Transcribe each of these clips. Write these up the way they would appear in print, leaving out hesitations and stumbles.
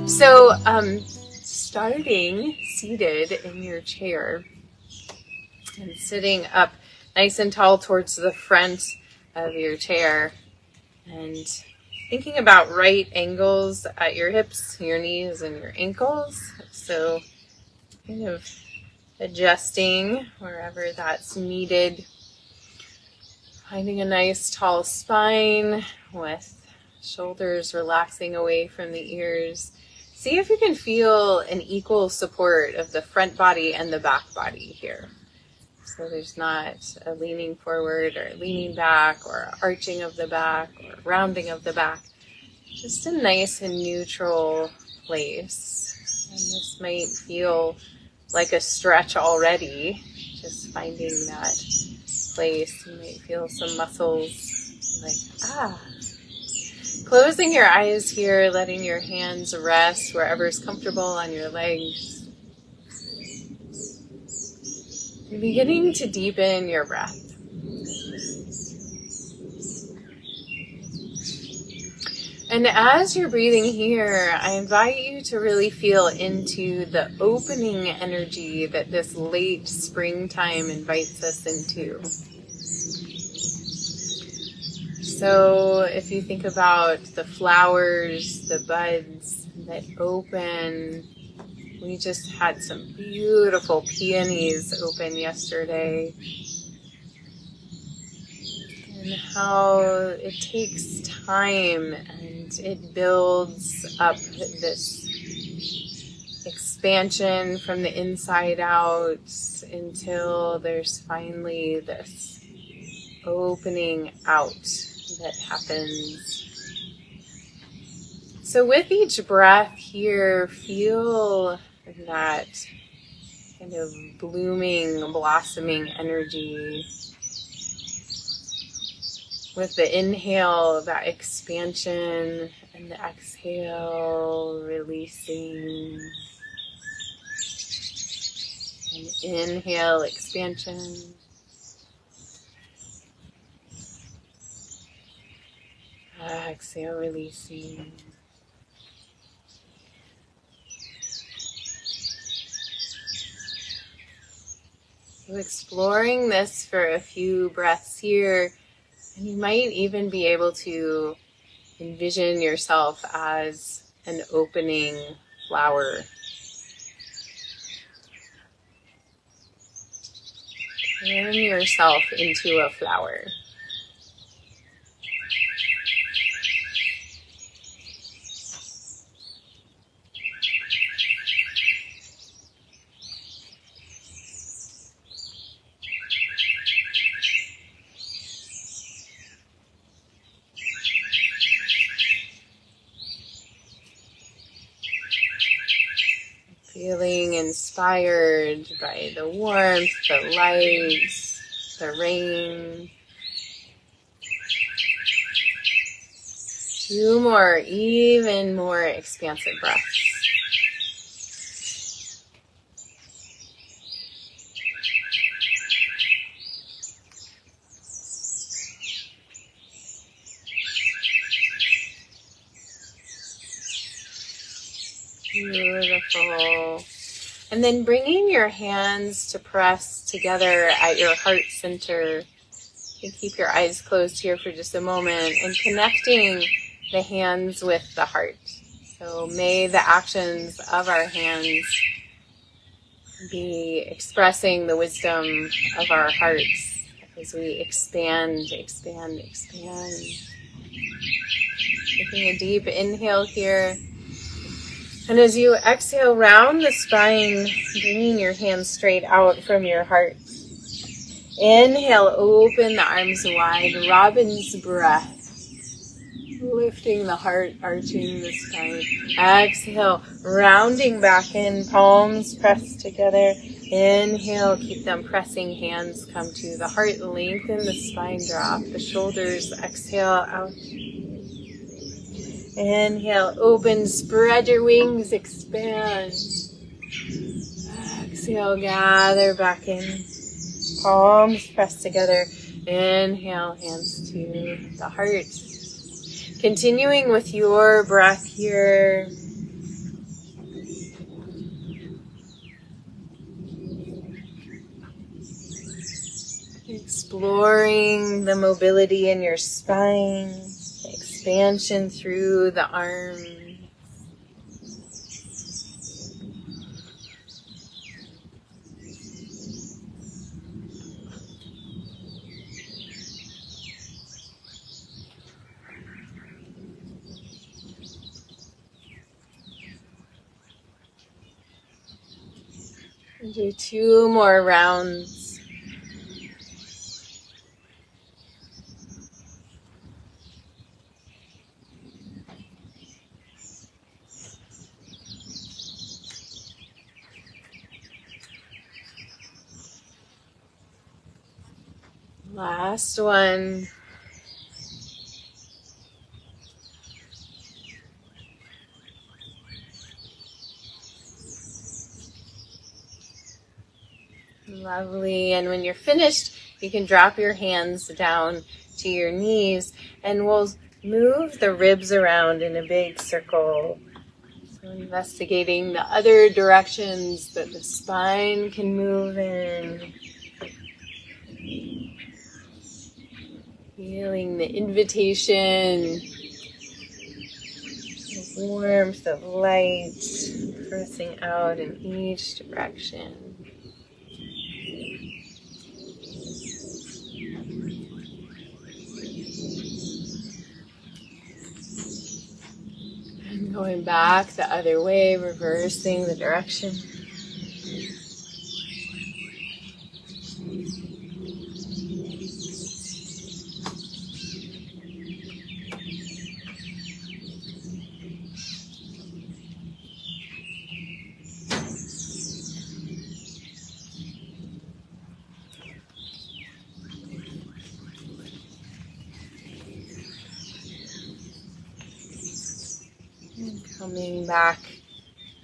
So, starting seated in your chair and sitting up nice and tall towards the front of your chair and thinking about right angles at your hips, your knees, and your ankles. So, kind of adjusting wherever that's needed. Finding a nice tall spine with shoulders relaxing away from the ears. See if you can feel an equal support of the front body and the back body here. So there's not a leaning forward or leaning back or arching of the back or rounding of the back. Just a nice and neutral place. And this might feel like a stretch already. Just finding that place. You might feel some muscles like, Closing your eyes here, letting your hands rest wherever is comfortable on your legs. And beginning to deepen your breath. And as you're breathing here, I invite you to really feel into the opening energy that this late springtime invites us into. So if you think about the flowers, the buds that open, we just had some beautiful peonies open yesterday. And how it takes time and it builds up this expansion from the inside out until there's finally this opening out that happens. So with each breath here, feel that kind of blooming, blossoming energy. With the inhale, that expansion, and the exhale, releasing. And inhale, expansion. Exhale, releasing. So exploring this for a few breaths here, and you might even be able to envision yourself as an opening flower. Turn yourself into a flower. Feeling inspired by the warmth, the light, the rain. 2 more, even more expansive breaths. Beautiful. And then bringing your hands to press together at your heart center. You can keep your eyes closed here for just a moment and connecting the hands with the heart. So may the actions of our hands be expressing the wisdom of our hearts as we expand, expand, expand. Taking a deep inhale here. And as you exhale, round the spine, bringing your hands straight out from your heart. Inhale, open the arms wide, robin's breath. Lifting the heart, arching the spine. Exhale, rounding back in, palms pressed together. Inhale, keep them pressing, hands come to the heart, lengthen the spine, drop the shoulders, exhale out. Inhale, open, spread your wings, expand. Exhale, gather back in. Palms pressed together. Inhale, hands to the heart. Continuing with your breath here. exploring the mobility in your spine, expansion through the arms. Do 2 more rounds. Last one. Lovely. And when you're finished, you can drop your hands down to your knees and we'll move the ribs around in a big circle. So investigating the other directions that the spine can move in. Feeling the invitation, the warmth of light pressing out in each direction. And going back the other way, reversing the direction. Coming back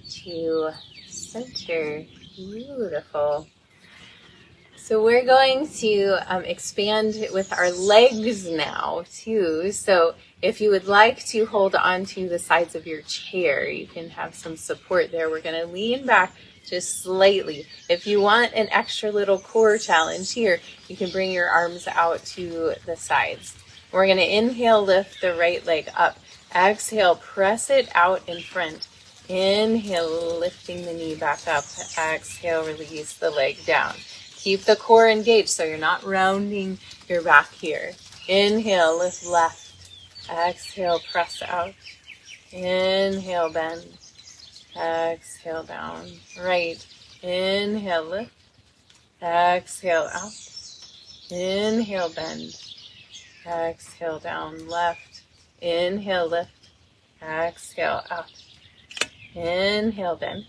to center. Beautiful. So we're going to expand with our legs now too. So if you would like to hold on to the sides of your chair, you can have some support there. We're going to lean back just slightly. If you want an extra little core challenge here, you can bring your arms out to the sides. We're going to inhale, lift the right leg up. Exhale, press it out in front. Inhale, lifting the knee back up. Exhale, release the leg down. Keep the core engaged so you're not rounding your back here. Inhale, lift left. Exhale, press out. Inhale, bend. Exhale, down. Right. Inhale, lift. Exhale, out. Inhale, bend. Exhale, down. Left. Inhale, lift. Exhale, out. Inhale, bend.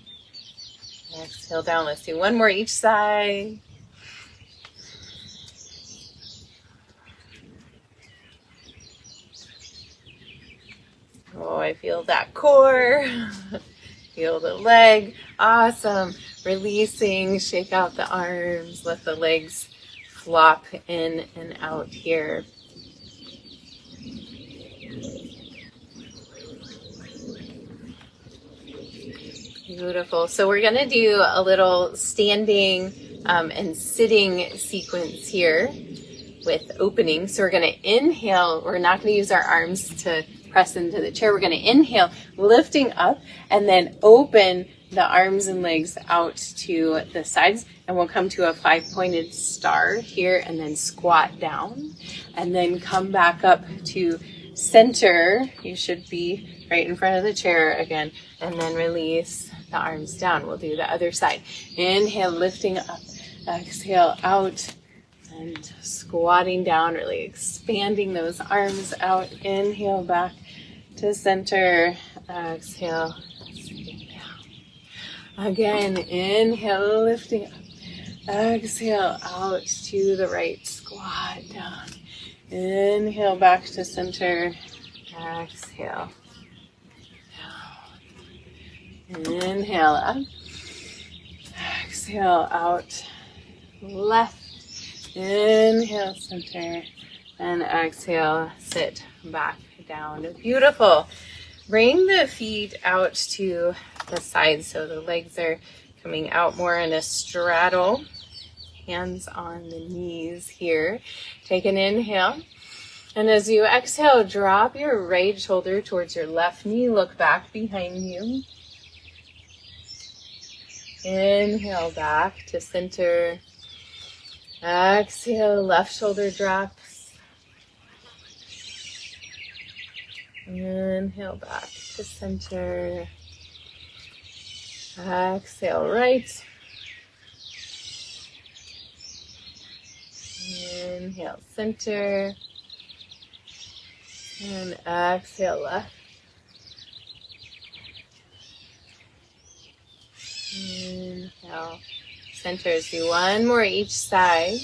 Exhale, down. Let's do one more each side. Oh, I feel that core. Feel the leg. Awesome. Releasing, shake out the arms, let the legs flop in and out here. Beautiful. So we're going to do a little standing and sitting sequence here with opening. So we're going to inhale. We're not going to use our arms to press into the chair. We're going to inhale, lifting up, and then open the arms and legs out to the sides. And we'll come to a 5-pointed star here and then squat down. And then come back up to center. You should be right in front of the chair again. And then release the arms down. We'll do the other side. Inhale, lifting up. Exhale, out. And squatting down, really expanding those arms out. Inhale, back to center. Exhale, sitting down. Again, inhale, lifting up. Exhale, out to the right. Squat down. Inhale, back to center. Exhale. Down. Inhale, up. Exhale, out. Left. Inhale, center, and exhale, sit back down. Beautiful. Bring the feet out to the side so the legs are coming out more in a straddle hands on the knees here. Take an inhale. And as you exhale, drop your right shoulder towards your left knee. Look back behind you. Inhale back to center. Exhale, left shoulder drops. Inhale back to center. Exhale, right. Inhale, center. And exhale, left. Inhale, center. Do one more each side.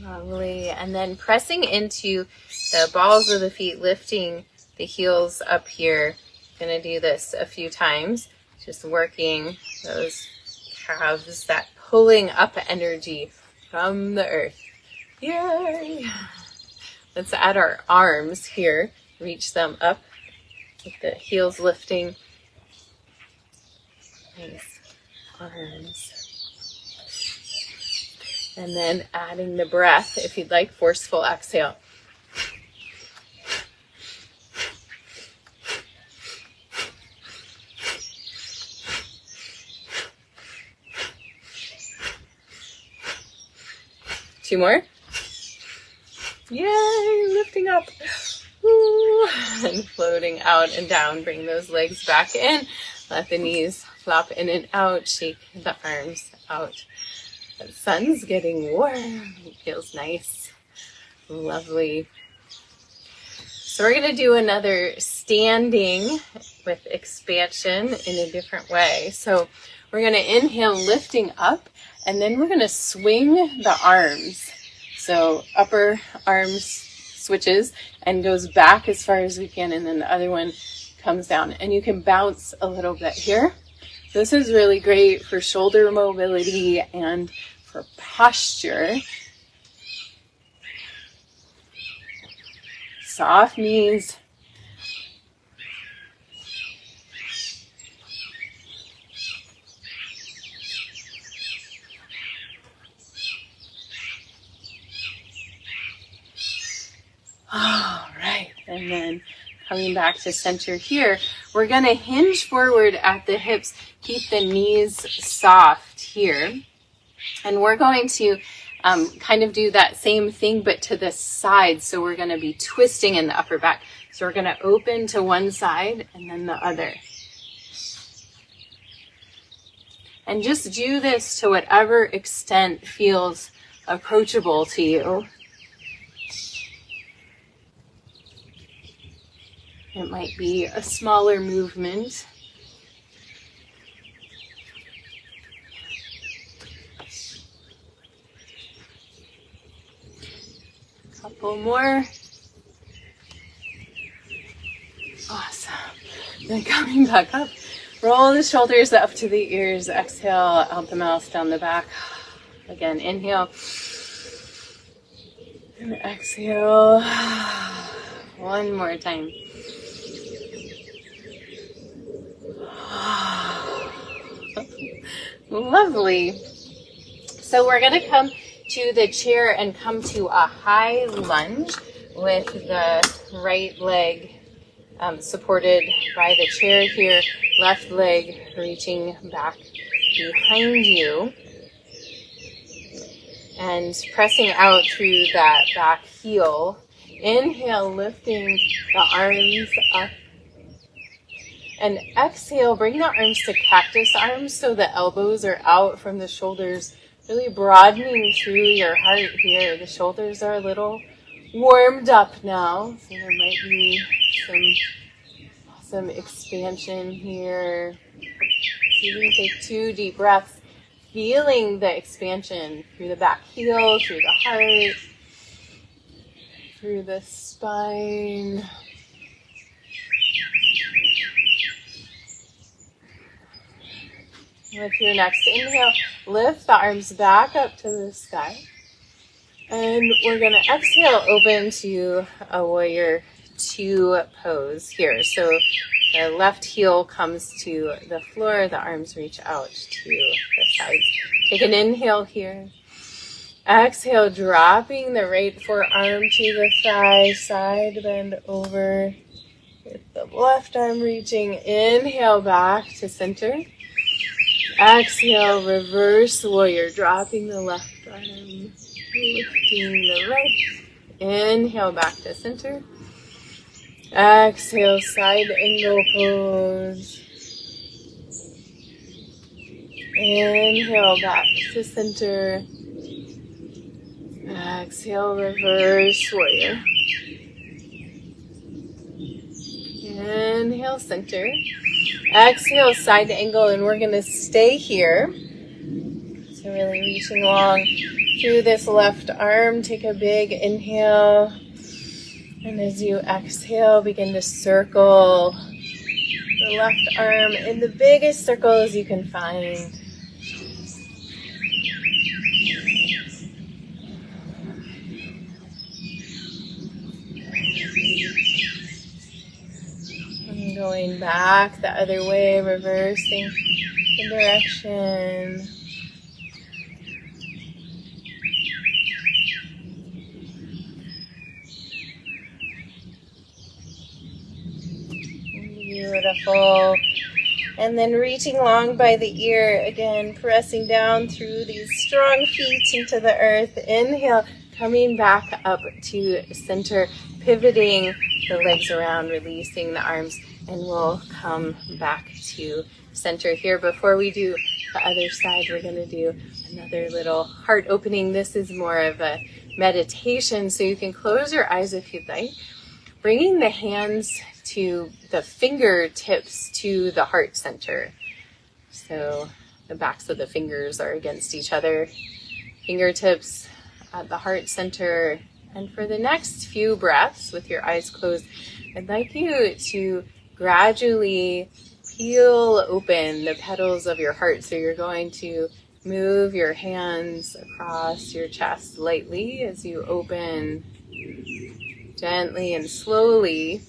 Lovely. And then pressing into the balls of the feet, lifting the heels up here. Going to do this a few times. Just working those calves, that pulling up energy from the earth. Yay! Let's add our arms here. Reach them up with the heels lifting. Nice arms. And then adding the breath, if you'd like, forceful exhale. Two more. Yay, lifting up. Woo. And floating out and down. Bring those legs back in. Let the knees flop in and out. Shake the arms out. The sun's getting warm. It feels nice. Lovely. So we're going to do another standing with expansion in a different way. So we're going to inhale, lifting up, and then we're going to swing the arms. So upper arms switches and goes back as far as we can, and then the other one comes down. And you can bounce a little bit here. This is really great for shoulder mobility and for posture. Soft knees. All right, and then coming back to center here, we're going to hinge forward at the hips, keep the knees soft here, and we're going to kind of do that same thing but to the side. So we're going to be twisting in the upper back. So we're going to open to one side and then the other. And just do this to whatever extent feels approachable to you. It might be a smaller movement. Couple more. Awesome. Then coming back up. Roll the shoulders up to the ears. Exhale out the mouth, down the back. Again, inhale. And exhale. One more time. Lovely. So we're going to come to the chair and come to a high lunge with the right leg supported by the chair here, left leg reaching back behind you and pressing out through that back heel. Inhale, lifting the arms up. And exhale, bring the arms to cactus arms so the elbows are out from the shoulders, really broadening through your heart here. The shoulders are a little warmed up now, so there might be some expansion here. So you can take 2 deep breaths, feeling the expansion through the back heel, through the heart, through the spine. With your next inhale, lift the arms back up to the sky. And we're going to exhale, open to a warrior two pose here. So the left heel comes to the floor, the arms reach out to the sides. Take an inhale here. Exhale, dropping the right forearm to the thigh, side bend over. With the left arm reaching, inhale back to center. Exhale, reverse warrior, dropping the left arm, lifting the right. Inhale back to center. Exhale, side angle pose. Inhale back to center. Exhale, reverse warrior. Inhale, center. Exhale, side angle, and we're going to stay here. So really reaching long through this left arm. Take a big inhale. And as you exhale, begin to circle the left arm in the biggest circles you can find. And going back the other way, reversing the direction. Beautiful. And then reaching long by the ear, again, pressing down through these strong feet into the earth. Inhale, coming back up to center, pivoting the legs around, releasing the arms, and we'll come back to center here. Before we do the other side, we're going to do another little heart opening. This is more of a meditation, so you can close your eyes if you'd like. Bringing the hands to the fingertips to the heart center. So the backs of the fingers are against each other. Fingertips at the heart center. And for the next few breaths with your eyes closed, I'd like you to gradually peel open the petals of your heart. So you're going to move your hands across your chest lightly as you open gently and slowly,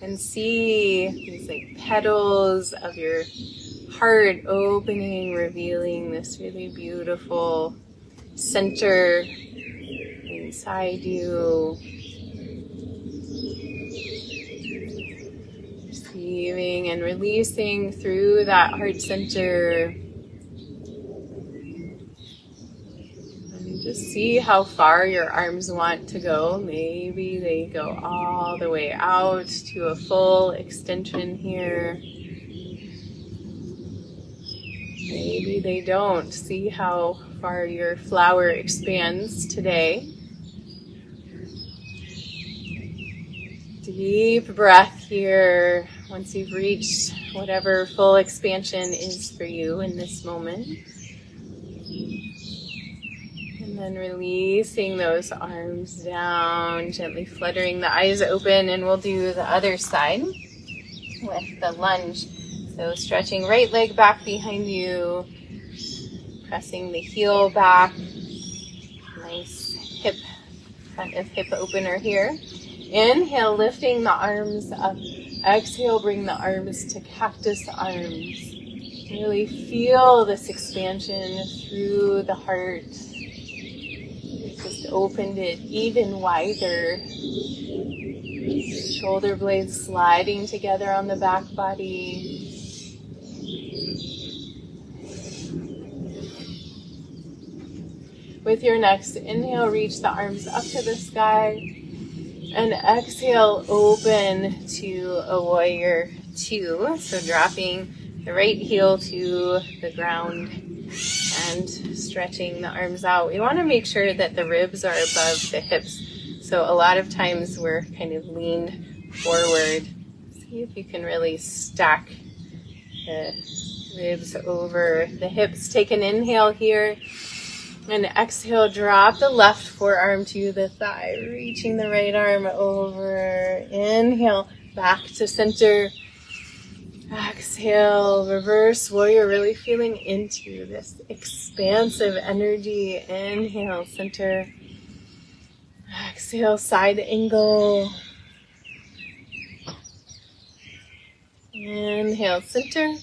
and see these like petals of your heart opening, revealing this really beautiful center inside you. Receiving and releasing through that heart center. Just see how far your arms want to go. Maybe they go all the way out to a full extension here. Maybe they don't. See how far your flower expands today. Deep breath here once you've reached whatever full expansion is for you in this moment. And then releasing those arms down, gently fluttering the eyes open, and we'll do the other side with the lunge. So stretching right leg back behind you, pressing the heel back, nice hip, front of hip opener here. Inhale, lifting the arms up. Exhale, bring the arms to cactus arms. Really feel this expansion through the heart. Just opened it even wider. Shoulder blades sliding together on the back body. With your next inhale, reach the arms up to the sky. And exhale, open to a warrior two. So dropping the right heel to the ground and stretching the arms out. We want to make sure that the ribs are above the hips. So a lot of times we're kind of leaned forward. See if you can really stack the ribs over the hips. Take an inhale here. And exhale, drop the left forearm to the thigh, reaching the right arm over. Inhale, back to center. Exhale, reverse warrior, really feeling into this expansive energy. Inhale, center. Exhale, side angle. Inhale, center.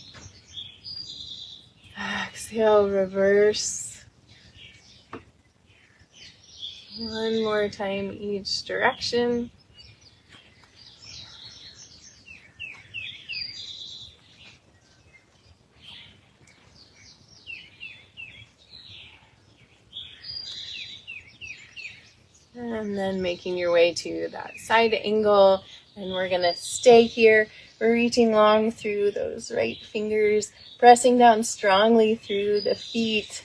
Exhale, reverse. One more time each direction. And then making your way to that side angle. And we're going to stay here. We're reaching long through those right fingers, pressing down strongly through the feet.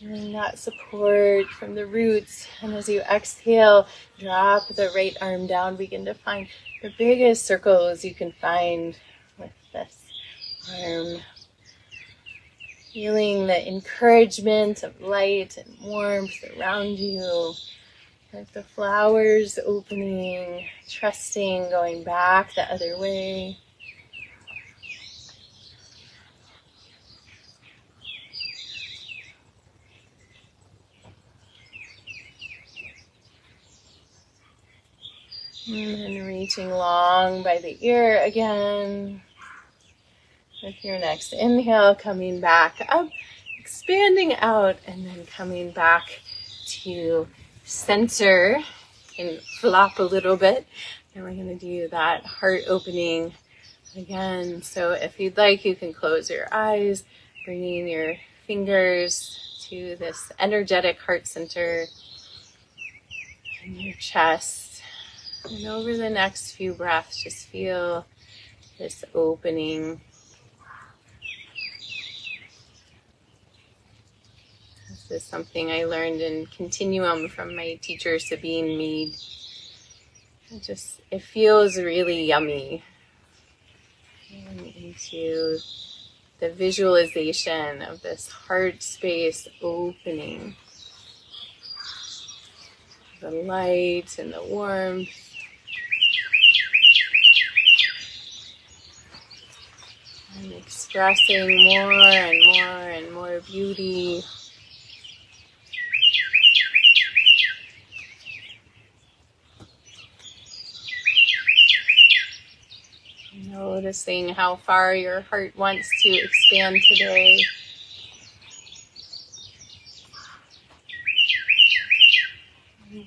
Feeling that support from the roots. And as you exhale, drop the right arm down. Begin to find the biggest circles you can find with this arm. Feeling the encouragement of light and warmth around you. Like the flowers opening, trusting, going back the other way. And then reaching long by the ear again. With your next inhale, coming back up, expanding out, and then coming back to center. And flop a little bit. And we're going to do that heart opening again. So if you'd like, you can close your eyes, bringing your fingers to this energetic heart center in your chest. And over the next few breaths, just feel this opening. This is something I learned in Continuum from my teacher, Sabine Mead. It feels really yummy. And into the visualization of this heart space opening. The light and the warmth. And expressing more and more and more beauty. Noticing how far your heart wants to expand today.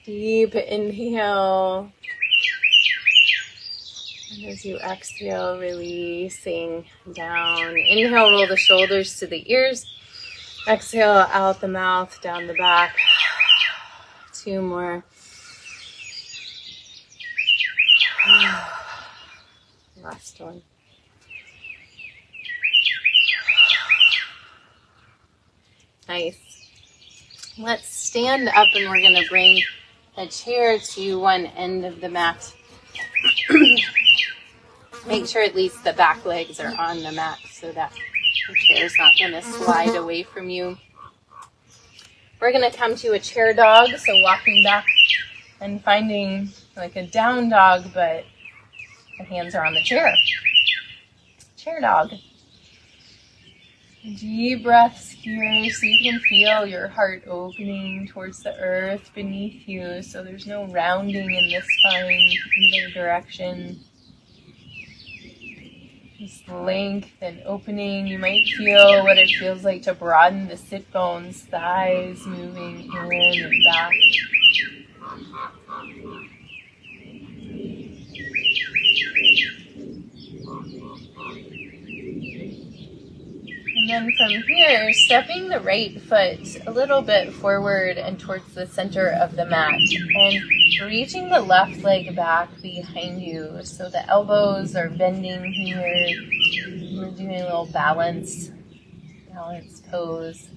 Deep inhale. And as you exhale, releasing down. Inhale, roll the shoulders to the ears. Exhale, out the mouth, down the back. 2 more. Last one. Nice. Let's stand up and we're going to bring a chair to one end of the mat. Make sure at least the back legs are on the mat so that the chair is not going to slide away from you. We're going to come to a chair dog, so walking back and finding like a down dog, but the hands are on the chair. Chair dog. Deep breaths here so you can feel your heart opening towards the earth beneath you. So there's no rounding in the spine either direction. Just length and opening. You might feel what it feels like to broaden the sit bones, thighs moving in and back. And then from here, stepping the right foot a little bit forward and towards the center of the mat. And reaching the left leg back behind you. So the elbows are bending here. We're doing a little balance pose. So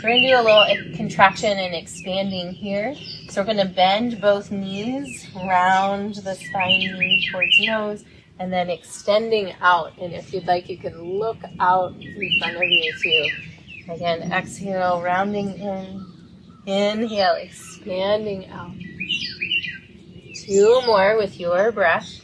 we're going to do a little contraction and expanding here. So we're going to bend both knees, round the spine, knee towards nose. And then extending out. And if you'd like, you can look out in front of you too. Again, exhale, rounding in. Inhale, expanding out. 2 more with your breath.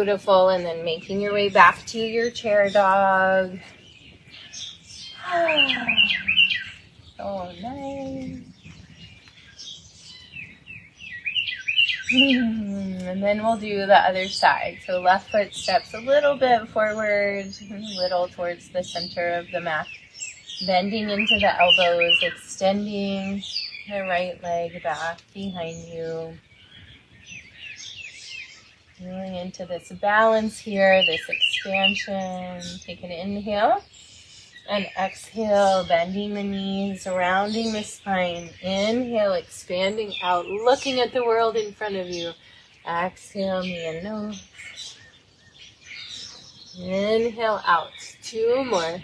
Beautiful. And then making your way back to your chair dog. So nice. And then we'll do the other side. So left foot steps a little bit forward, a little towards the center of the mat. Bending into the elbows, extending the right leg back behind you. Feeling into this balance here, this expansion. Take an inhale and exhale, bending the knees, rounding the spine. Inhale, expanding out, looking at the world in front of you. Exhale, knee and nose. Inhale out. 2 more.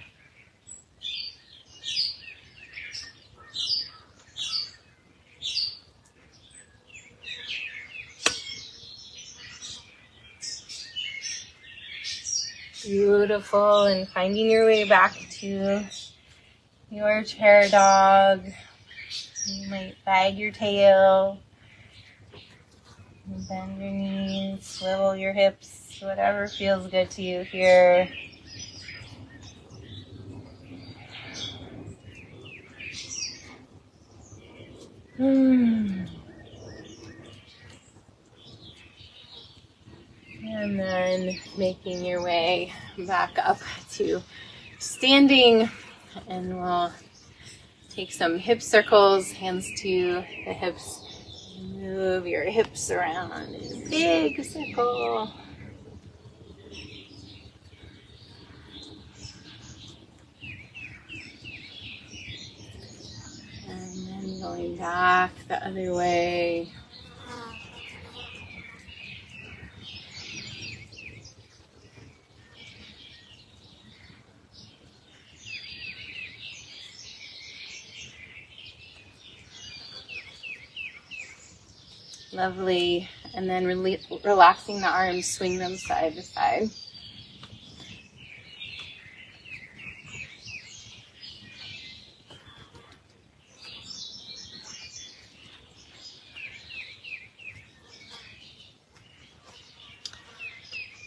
Beautiful. And finding your way back to your chair dog. You might wag your tail, bend your knees, swivel your hips, whatever feels good to you here. And then making your way back up to standing, and we'll take some hip circles, hands to the hips. Move your hips around in a big circle. And then going back the other way. Lovely. And then relaxing the arms, swing them side to side.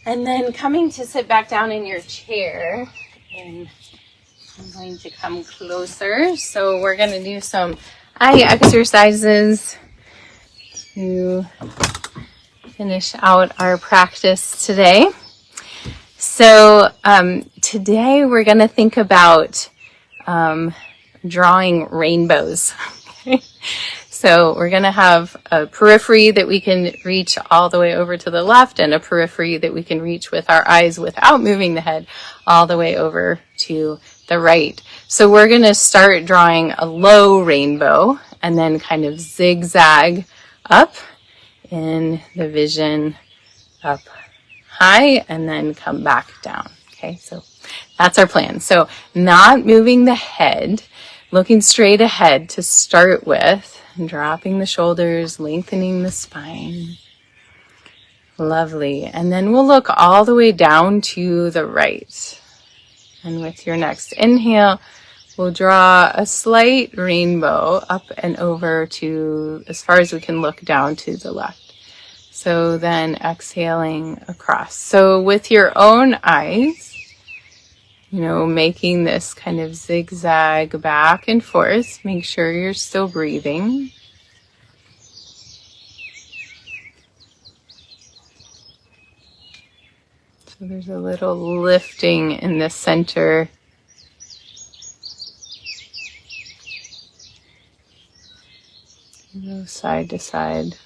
And then coming to sit back down in your chair, and I'm going to come closer. So we're going to do some eye exercises to finish out our practice today. So today we're going to think about drawing rainbows. So we're going to have a periphery that we can reach all the way over to the left, and a periphery that we can reach with our eyes without moving the head all the way over to the right. So we're going to start drawing a low rainbow and then kind of zigzag up in the vision, up high, and then come back down. Okay, so that's our plan. So not moving the head, looking straight ahead to start with, dropping the shoulders, lengthening the spine. Lovely. And then we'll look all the way down to the right. And with your next inhale, we'll draw a slight rainbow up and over to as far as we can look down to the left. So then exhaling across. So with your own eyes, making this kind of zigzag back and forth. Make sure you're still breathing. So there's a little lifting in the center. Go side to side.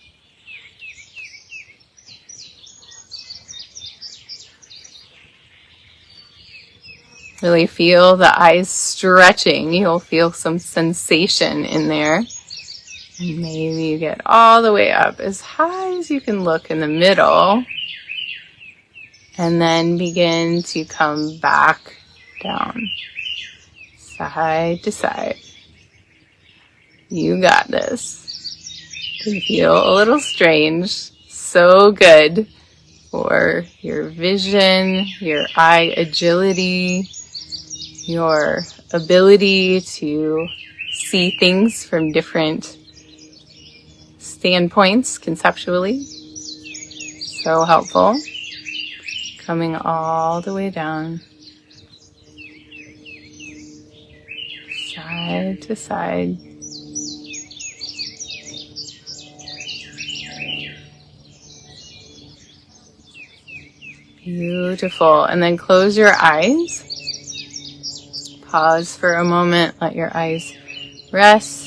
Really feel the eyes stretching. You'll feel some sensation in there. And maybe you get all the way up as high as you can look in the middle. And then begin to come back down. Side to side. You got this. It can feel a little strange. So good for your vision, your eye agility, your ability to see things from different standpoints conceptually. So helpful. coming all the way down, side to side. Beautiful. And then close your eyes. Pause for a moment. Let your eyes rest.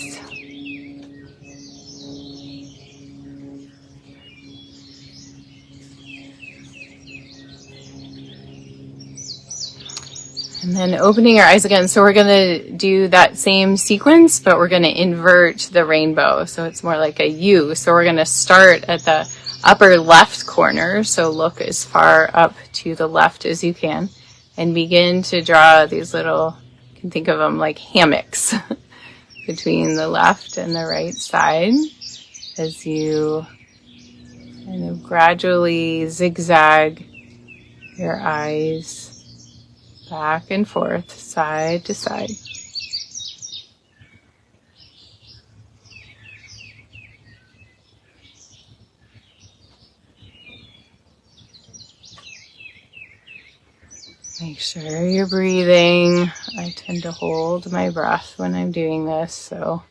And then opening your eyes again. So we're going to do that same sequence, but we're going to invert the rainbow. So it's more like a U. So we're going to start at the upper left corner. So look as far up to the left as you can and begin to draw these little, you can think of them like hammocks between the left and the right side as you kind of gradually zigzag your eyes back and forth, side to side. Make sure you're breathing. I tend to hold my breath when I'm doing this, so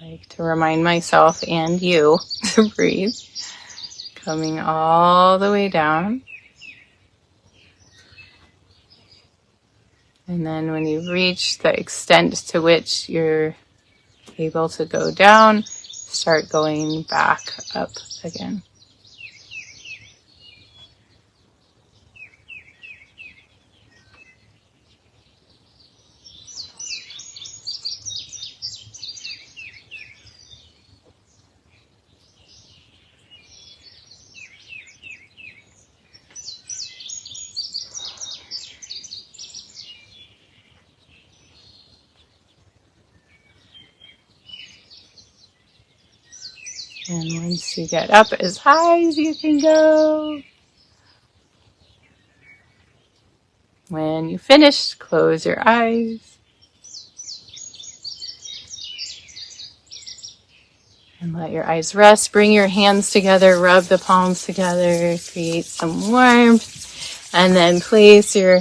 I like to remind myself and you to breathe. Coming all the way down. And then when you reach the extent to which you're able to go down, start going back up again. And once you get up as high as you can go, when you finish, close your eyes. And let your eyes rest. Bring your hands together, rub the palms together, create some warmth. And then place your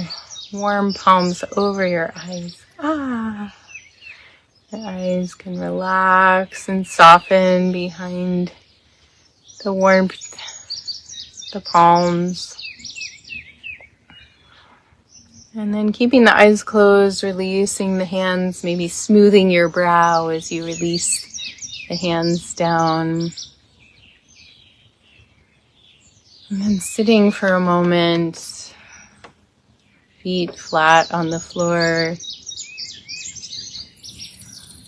warm palms over your eyes. Your eyes can relax and soften behind the warmth, the palms. And then keeping the eyes closed, releasing the hands, maybe smoothing your brow as you release the hands down. And then sitting for a moment, feet flat on the floor.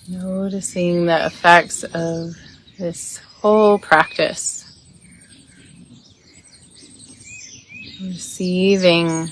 Noticing the effects of this whole practice. Receiving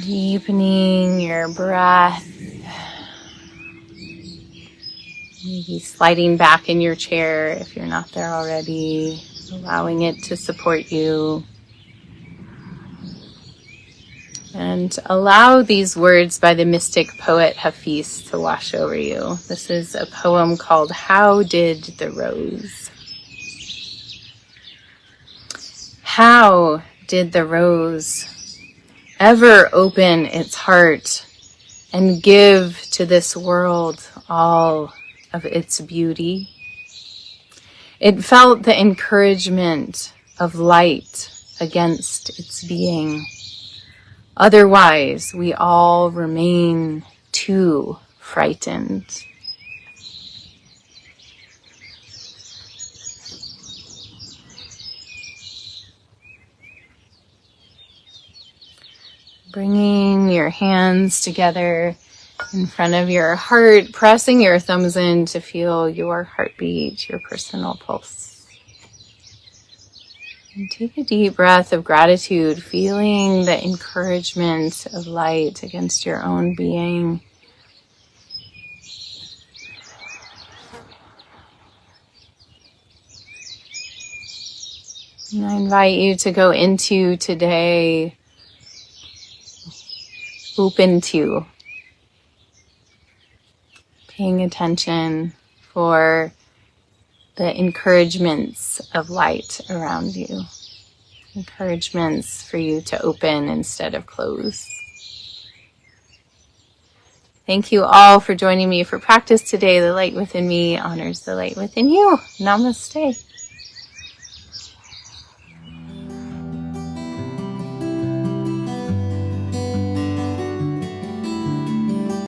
deepening your breath, maybe sliding back in your chair if you're not there already, allowing it to support you. And allow these words by the mystic poet Hafiz to wash over you. This is a poem called How Did the Rose? How did the rose ever open its heart and give to this world all of its beauty? It felt the encouragement of light against its being. Otherwise, we all remain too frightened. Bringing your hands together in front of your heart, pressing your thumbs in to feel your heartbeat, your personal pulse. And take a deep breath of gratitude, feeling the encouragement of light against your own being. And I invite you to go into today open to paying attention for the encouragements of light around you. Encouragements for you to open instead of close. Thank you all for joining me for practice today. The light within me honors the light within you. Namaste.